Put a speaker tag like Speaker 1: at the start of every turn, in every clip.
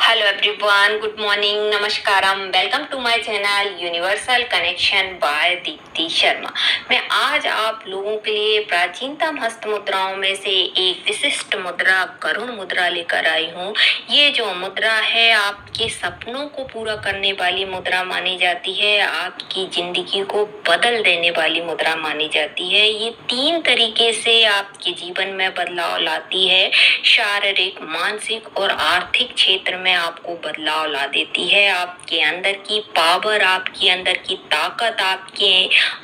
Speaker 1: Hello everyone, good morning, नमस्कारम, welcome to my channel universal connection by Deepti Sharma. मैं आज आप लोगों के लिए प्राचीनतम हस्त मुद्राओं में से एक विशिष्ट मुद्रा गरुण मुद्रा लेकर आई हूँ। ये जो मुद्रा है आपके सपनों को पूरा करने वाली मुद्रा मानी जाती है, आपकी जिंदगी को बदल देने वाली मुद्रा मानी जाती है। ये 3 तरीके से आपके जीवन में बदलाव लाती है। शारीरिक, मानसिक और आर्थिक क्षेत्र में आपको बदलाव ला देती है। आपके अंदर की पावर, आपके अंदर की ताकत, आपके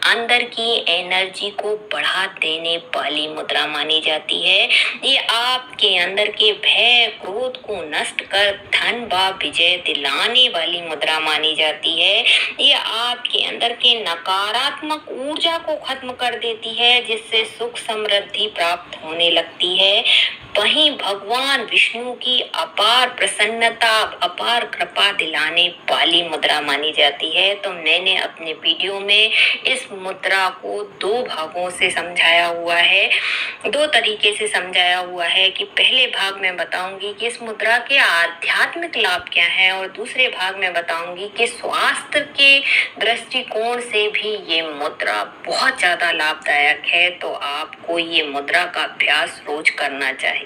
Speaker 1: अंदर की एनर्जी को बढ़ा देने वाली मुद्रा मानी जाती है। ये आपके अंदर के भय, क्रोध को नष्ट कर धन व विजय दिलाने वाली मुद्रा मानी जाती है। ये आपके अंदर के नकारात्मक ऊर्जा को खत्म कर देती है, जिससे सुख समृद्धि प्राप्त होने लगती है। वहीं भगवान विष्णु की अपार प्रसन्नता, अपार कृपा दिलाने वाली मुद्रा मानी जाती है। तो मैंने अपने वीडियो में इस मुद्रा को 2 भागों से समझाया हुआ है, 2 तरीके से समझाया हुआ है कि पहले भाग में बताऊंगी कि इस मुद्रा के आध्यात्मिक लाभ क्या है और दूसरे भाग में बताऊंगी कि स्वास्थ्य के दृष्टिकोण से भी ये मुद्रा बहुत ज्यादा लाभदायक है। तो आपको ये मुद्रा का अभ्यास रोज करना चाहिए।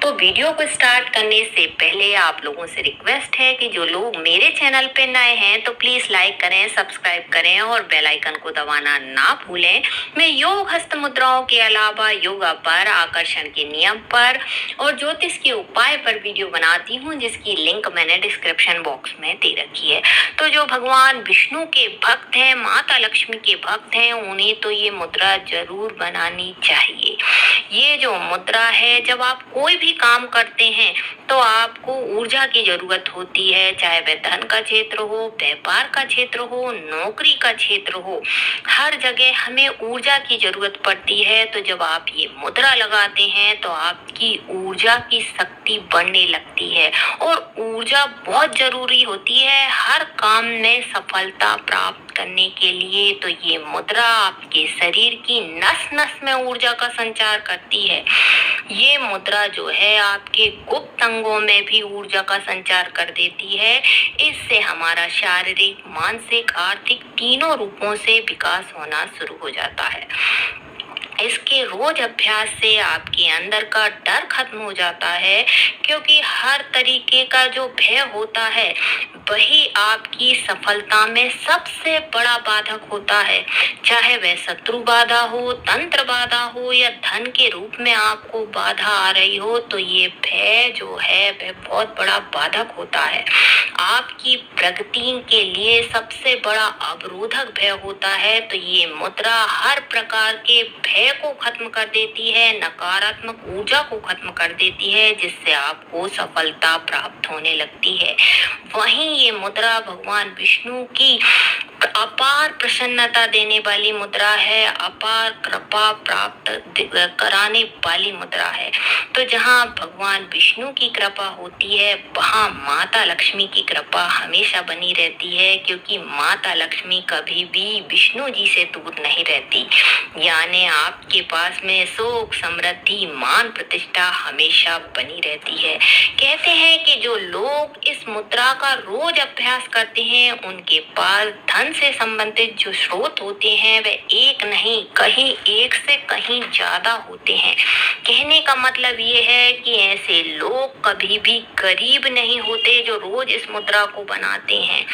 Speaker 1: तो वीडियो को स्टार्ट करने से पहले आप लोगों से रिक्वेस्ट है कि जो लोग मेरे चैनल पे नए हैं तो प्लीज लाइक करें, सब्सक्राइब करें और बेल आइकन को दबाना ना भूलें। मैं योग हस्त मुद्राओं के अलावा योगा पर, आकर्षण के नियम पर और ज्योतिष के उपाय पर वीडियो बनाती हूँ, जिसकी लिंक मैंने डिस्क्रिप्शन बॉक्स में दे रखी है। तो जो भगवान विष्णु के भक्त हैं, माता लक्ष्मी के भक्त हैं, उन्हें तो ये मुद्रा जरूर बनानी चाहिए। ये जो मुद्रा है, जब आप कोई भी काम करते हैं तो आपको ऊर्जा की जरूरत होती है, चाहे वह धन का क्षेत्र हो, व्यापार का क्षेत्र हो, नौकरी का क्षेत्र हो, हर जगह हमें ऊर्जा की जरूरत पड़ती है। तो जब आप ये मुद्रा लगाते हैं तो आपकी ऊर्जा की शक्ति बढ़ने लगती है और ऊर्जा बहुत जरूरी होती है हर काम में सफलता प्राप्त करने के लिए। तो ये मुद्रा आपके शरीर की नस नस में ऊर्जा का संचार करती है। ये मुद्रा जो है आपके गुप्त अंगों में भी ऊर्जा का संचार कर देती है। इससे हमारा शारीरिक, मानसिक, आर्थिक तीनों रूपों से विकास होना शुरू हो जाता है। इसके रोज अभ्यास से आपके अंदर का डर खत्म हो जाता है, क्योंकि हर तरीके का जो भय होता है वही आपकी सफलता में सबसे बड़ा बाधक होता है। चाहे वह शत्रु बाधा हो, तंत्र बाधा हो या धन के रूप में आपको बाधा आ रही हो, तो ये भय जो है वह बहुत बड़ा बाधक होता है। आपकी प्रगति के लिए सबसे बड़ा अवरोधक भय होता है। तो ये मुद्रा हर प्रकार के भय को खत्म कर देती है, नकारात्मक ऊर्जा को खत्म कर देती है, जिससे आपको सफलता प्राप्त होने लगती है। वहीं ये मुद्रा भगवान विष्णु की अपार प्रसन्नता देने वाली मुद्रा है, अपार कृपा प्राप्त कराने वाली मुद्रा है। तो जहाँ भगवान विष्णु की कृपा होती है, वहाँ माता लक्ष्मी की कृपा हमेशा बनी रहती है, क्योंकि माता लक्ष्मी कभी भी विष्णु जी से दूर नहीं रहती। यानी आपके पास में सुख, समृद्धि, मान प्रतिष्ठा हमेशा बनी रहती है। कहते हैं कि जो लोग इस मुद्रा का रोज अभ्यास करते हैं, उनके पास धन से संबंधित जो स्रोत होते हैं वे एक नहीं, कहीं एक से कहीं ज्यादा होते हैं। कहने का मतलब ये है कि ऐसे लोग कभी भी गरीब नहीं होते जो रोज इस मुद्रा को बनाते हैं।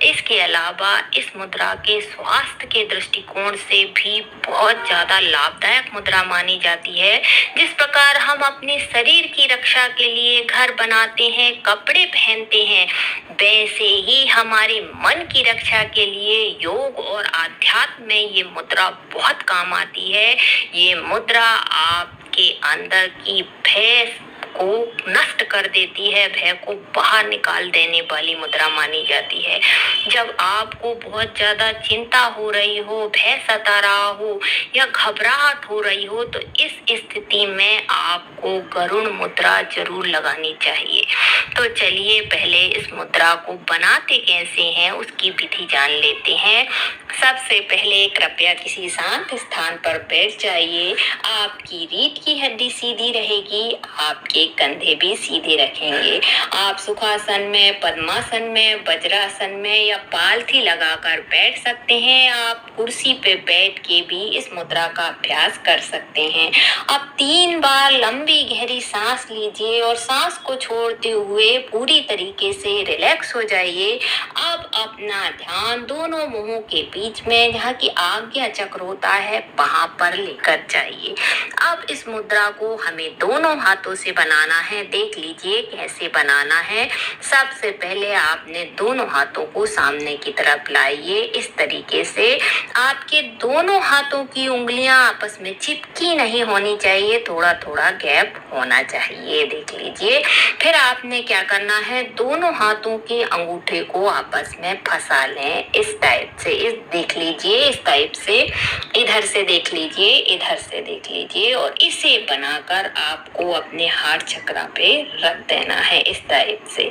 Speaker 1: इसके अलावा इस मुद्रा के स्वास्थ्य के दृष्टिकोण से भी बहुत ज्यादा लाभदायक मुद्रा मानी जाती है। जिस प्रकार हम अपने शरीर की रक्षा के लिए घर बनाते हैं, कपड़े पहनते हैं, वैसे ही हमारे मन की रक्षा के लिए योग और आध्यात्म में ये मुद्रा बहुत काम आती है। ये मुद्रा आपके अंदर की भय को नष्ट कर देती है, भय को बाहर निकाल देने वाली मुद्रा मानी जाती है। जब आपको बहुत ज्यादा चिंता हो रही हो, भय सता रहा हो या घबराहट हो रही हो, तो इस स्थिति में आपको गरुण मुद्रा जरूर लगानी चाहिए। तो चलिए पहले इस मुद्रा को बनाते कैसे हैं उसकी विधि जान लेते हैं। सबसे पहले कृपया किसी शांत स्थान पर बैठ जाइए। आपकी रीढ़ की हड्डी सीधी रहेगी, आपके कंधे भी सीधे रखेंगे। आप सुखासन में, पद्मासन में, वज्रासन में या पालथी लगाकर बैठ सकते हैं। आप कुर्सी पे बैठ के भी इस मुद्रा का अभ्यास कर सकते हैं। अब 3 बार लंबी गहरी सांस लीजिए और सांस को छोड़ते हुए पूरी तरीके से रिलैक्स हो जाइए। अब अपना ध्यान दोनों मुंहों के बीच में, जहाँ की आज्ञा चक्र होता है, वहां पर लेकर जाइए। अब इस मुद्रा को हमें दोनों हाथों से बनाना है। देख लीजिए कैसे बनाना है। सबसे पहले आपने दोनों हाथों को सामने की तरफ लाइए। इस तरीके से आपके दोनों हाथों की उंगलियां आपस में चिपकी नहीं होनी चाहिए, थोड़ा थोड़ा गैप होना चाहिए। देख लीजिए। फिर आपने क्या करना है, दोनों हाथों के अंगूठे को आपस में फंसा लें इस टाइप से। इस देख लीजिए, इस टाइप से। इधर से देख लीजिए, इधर से देख लीजिए और इसे बनाकर आपको अपने हार्ट चक्र पे रख देना है इस टाइप से।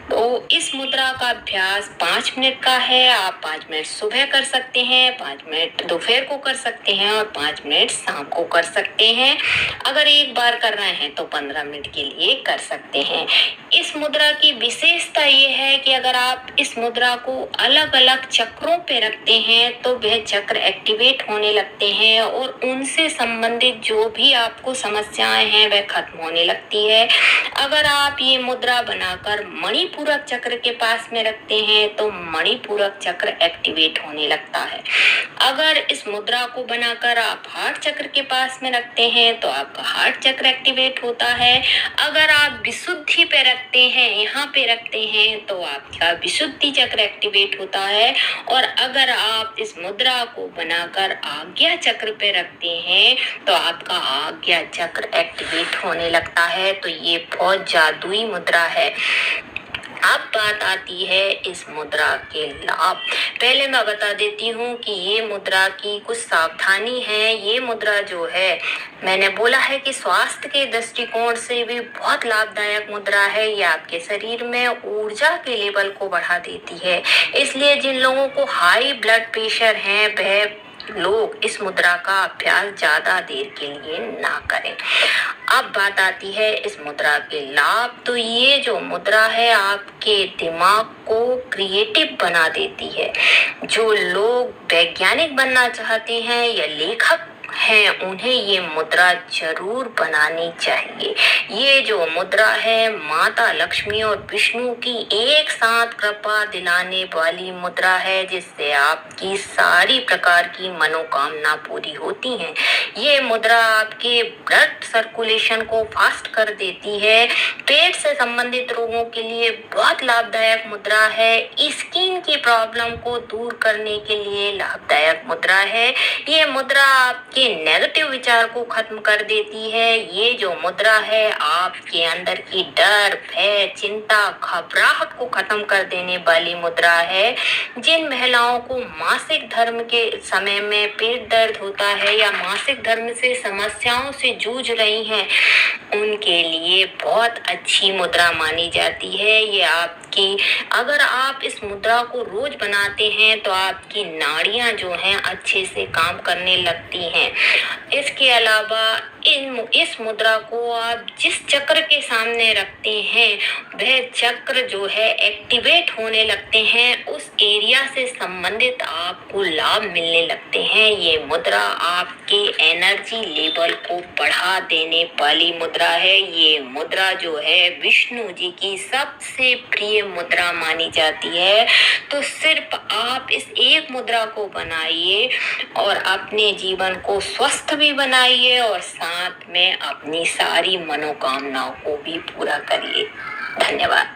Speaker 1: तो इस मुद्रा का अभ्यास 5 मिनट का है। आप 5 मिनट सुबह कर सकते हैं, 5 मिनट दोपहर को कर सकते हैं और 5 मिनट शाम को कर सकते हैं। अगर एक बार कर रहे हैं तो 15 मिनट के लिए कर सकते हैं। इस मुद्रा की विशेषता ये है कि अगर आप इस मुद्रा को अलग अलग चक्रों पे रखते हैं तो वह चक्र एक्टिवेट होने लगते हैं और उनसे संबंधित जो भी आपको समस्याएं हैं वह खत्म होने लगती है। अगर आप ये मुद्रा बनाकर मणिपूरक चक्र के पास में रखते हैं तो मणिपूरक चक्र एक्टिवेट होने लगता है। अगर इस मुद्रा को बनाकर आप हार्ट चक्र के पास में रखते हैं तो आपका हार्ट चक्र एक्टिवेट होता है। अगर आप विशुद्धि पे रखते हैं, यहाँ पे रखते हैं, तो आपका विशुद्धि चक्र एक्टिवेट होता है। और अगर आप इस मुद्रा को बनाकर आज्ञा चक्र पे रखते हैं तो आपका आज्ञा चक्र एक्टिवेट होने लगता है। तो ये बहुत जादुई मुद्रा है। अब बात आती है इस मुद्रा के लाभ। पहले मैं बता देती हूँ कि ये मुद्रा की कुछ सावधानी है। ये मुद्रा जो है, मैंने बोला है कि स्वास्थ्य के दृष्टिकोण से भी बहुत लाभदायक मुद्रा है। ये आपके शरीर में ऊर्जा के लेवल को बढ़ा देती है। इसलिए जिन लोगों को हाई ब्लड प्रेशर है वह लोग इस मुद्रा का अभ्यास ज्यादा देर के लिए ना करें। अब बात आती है इस मुद्रा के लाभ। तो ये जो मुद्रा है आपके दिमाग को क्रिएटिव बना देती है। जो लोग वैज्ञानिक बनना चाहते हैं या लेखक हैं उन्हें ये मुद्रा जरूर बनानी चाहिए। ये जो मुद्रा है माता लक्ष्मी और विष्णु की एक साथ कृपा दिलाने वाली मुद्रा है, जिससे आपकी सारी प्रकार की मनोकामना पूरी होती हैं। ये मुद्रा आपके ब्लड सर्कुलेशन को फास्ट कर देती है। पेट से संबंधित रोगों के लिए बहुत लाभदायक मुद्रा है। स्किन की प्रॉब्लम को दूर करने के लिए लाभदायक मुद्रा है। ये मुद्रा आपके नेगेटिव विचार को खत्म कर देती है। ये जो मुद्रा है आपके अंदर की डर, भय, चिंता, घबराहट को खत्म कर देने वाली मुद्रा है। जिन महिलाओं को मासिक धर्म के समय में पेट दर्द होता है या मासिक धर्म से समस्याओं से जूझ रही हैं, उनके लिए बहुत अच्छी मुद्रा मानी जाती है। ये आपकी, अगर आप इस मुद्रा को रोज बनाते हैं तो आपकी नाड़ियां जो हैं अच्छे से काम करने लगती हैं। इसके अलावा इस मुद्रा को आप जिस चक्र के सामने रखते हैं वह चक्र जो है एक्टिवेट होने लगते हैं। उस एरिया से संबंधित आपको लाभ मिलने लगते हैं। ये मुद्रा आपके एनर्जी लेवल को बढ़ा देने वाली मुद्रा है। ये मुद्रा जो है विष्णु जी की सबसे प्रिय मुद्रा मानी जाती है। तो सिर्फ आप इस एक मुद्रा को बनाइए और अपने जीवन को स्वस्थ भी बनाइए और साथ में अपनी सारी मनोकामनाओं को भी पूरा करिए। धन्यवाद।